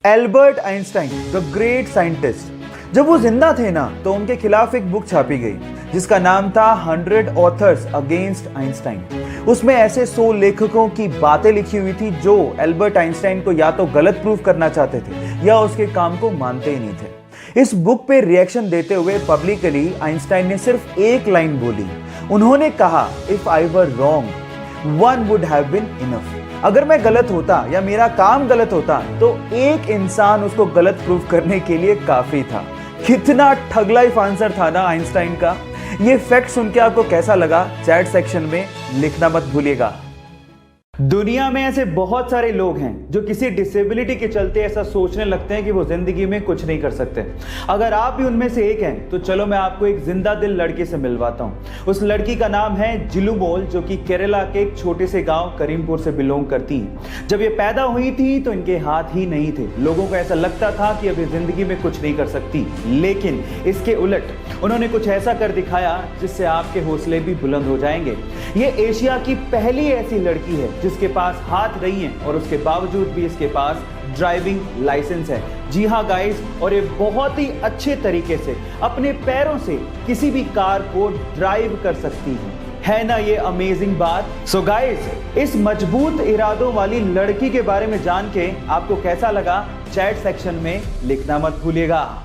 Albert Einstein the great scientist, जब वो जिंदा थे ना तो उनके खिलाफ एक बुक छापी गई जिसका नाम था 100 ऑथर्स अगेंस्ट आइंस्टाइन। उसमें ऐसे 100 लेखकों की बातें लिखी हुई थी जो एल्बर्ट आइंस्टाइन को या तो गलत प्रूव करना चाहते थे या उसके काम को मानते ही नहीं थे। इस बुक पे रिएक्शन देते हुए पब्लिकली आइंस्टाइन ने सिर्फ एक लाइन बोली। उन्होंने कहा, if I were wrong one would have been enough. अगर मैं गलत होता या मेरा काम गलत होता तो एक इंसान उसको गलत प्रूफ करने के लिए काफी था। कितना ठग लाइफ आंसर था ना आइंस्टाइन का। ये फैक्ट सुन के आपको कैसा लगा चैट सेक्शन में लिखना मत भूलिएगा। दुनिया में ऐसे बहुत सारे लोग हैं जो किसी डिसेबिलिटी के चलते ऐसा सोचने लगते हैं कि वो जिंदगी में कुछ नहीं कर सकते। अगर आप भी उनमें से एक हैं तो चलो मैं आपको एक जिंदा दिल लड़की से मिलवाता हूँ। उस लड़की का नाम है जिलुमोल, जो कि केरला के एक छोटे से गांव करीमपुर से बिलोंग करती हैं। जब ये पैदा हुई थी तो इनके हाथ ही नहीं थे। लोगों को ऐसा लगता था कि अब ये जिंदगी में कुछ नहीं कर सकती, लेकिन इसके उलट उन्होंने कुछ ऐसा कर दिखाया जिससे आपके हौसले भी बुलंद हो जाएंगे। ये एशिया की पहली ऐसी लड़की है जिसके पास हाथ नहीं है और उसके बावजूद भी इसके पास ड्राइविंग लाइसेंस है। जी हाँ गाइस, और ये बहुत ही अच्छे तरीके से अपने पैरों से किसी भी कार को ड्राइव कर सकती है ना ये अमेजिंग बात। सो गाइस, इस मजबूत इरादों वाली लड़की के बारे में जान के आपको कैसा लगा चैट सेक्शन में लिखना मत भूलिएगा।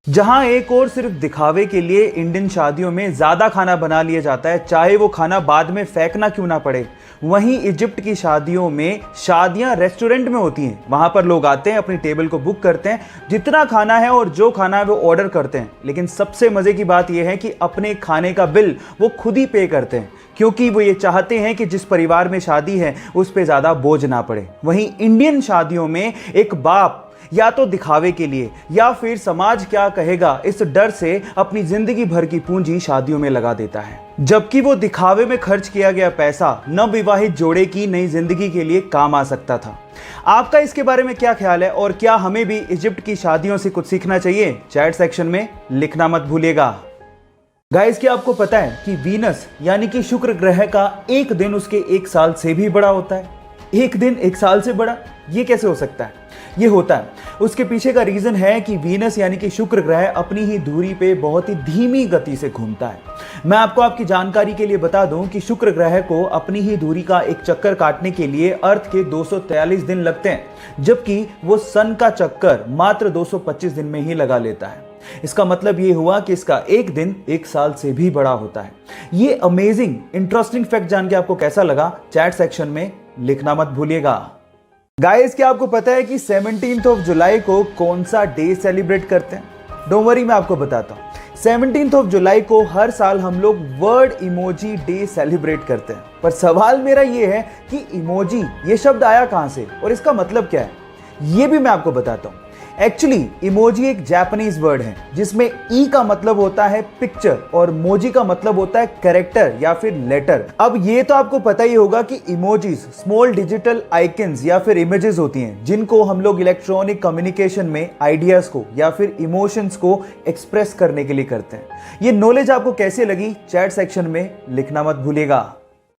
जहां एक और सिर्फ दिखावे के लिए इंडियन शादियों में ज्यादा खाना बना लिया जाता है, चाहे वो खाना बाद में फेंकना क्यों ना पड़े, वहीं इजिप्ट की शादियों में शादियां रेस्टोरेंट में होती हैं। वहां पर लोग आते हैं, अपनी टेबल को बुक करते हैं, जितना खाना है और जो खाना है वो ऑर्डर करते हैं। लेकिन सबसे मजे की बात यह है कि अपने खाने का बिल वो खुद ही पे करते हैं, क्योंकि वो ये चाहते हैं कि जिस परिवार में शादी है उस पर ज्यादा बोझ ना पड़े। वहीं इंडियन शादियों में एक बाप या तो दिखावे के लिए या फिर समाज क्या कहेगा इस डर से अपनी जिंदगी भर की पूंजी शादियों में लगा देता है, जबकि वो दिखावे में खर्च किया गया पैसा नवविवाहित जोड़े की नई जिंदगी के लिए काम आ सकता था। आपका इसके बारे में क्या ख्याल है और क्या हमें भी इजिप्ट की शादियों से कुछ सीखना चाहिए? चैट सेक्शन में लिखना मत भूलिएगा। गाइस, क्या आपको पता है कि वीनस यानी कि शुक्र ग्रह का एक दिन उसके एक साल से भी बड़ा होता है? एक दिन एक साल से बड़ा, ये कैसे हो सकता है? ये होता है, उसके पीछे का रीजन है कि वीनस यानी कि शुक्र ग्रह अपनी ही दूरी पे बहुत ही धीमी गति से घूमता है। मैं आपको आपकी जानकारी के लिए बता दूं कि शुक्र ग्रह को अपनी ही दूरी का एक चक्कर काटने के लिए अर्थ के 243 दिन लगते हैं, जबकि वो सन का चक्कर मात्र 225 दिन में ही लगा लेता है। इसका मतलब ये हुआ कि इसका एक दिन एक साल से भी बड़ा होता है। ये अमेजिंग इंटरेस्टिंग फैक्ट जान के आपको कैसा लगा? चैट सेक्शन में लिखना मत भूलिएगा। गाइस, क्या आपको पता है कि 17th ऑफ जुलाई को कौन सा डे सेलिब्रेट करते हैं? डोंट वरी, मैं आपको बताता हूँ। 17th ऑफ जुलाई को हर साल हम लोग वर्ड इमोजी डे सेलिब्रेट करते हैं। पर सवाल मेरा ये है कि इमोजी ये शब्द आया कहां से और इसका मतलब क्या है? ये भी मैं आपको बताता हूँ। एक्चुअली इमोजी एक जापानीज वर्ड है जिसमें ई का मतलब होता है पिक्चर और मोजी का मतलब होता है कैरेक्टर या फिर लेटर। अब ये तो आपको पता ही होगा कि इमोजीज स्मॉल डिजिटल आइकन्स या फिर इमेजेस होती हैं जिनको हम लोग इलेक्ट्रॉनिक कम्युनिकेशन में आइडियाज को या फिर इमोशंस को एक्सप्रेस करने के लिए करते हैं। ये नॉलेज आपको कैसे लगी? चैट सेक्शन में लिखना मत भूलिएगा।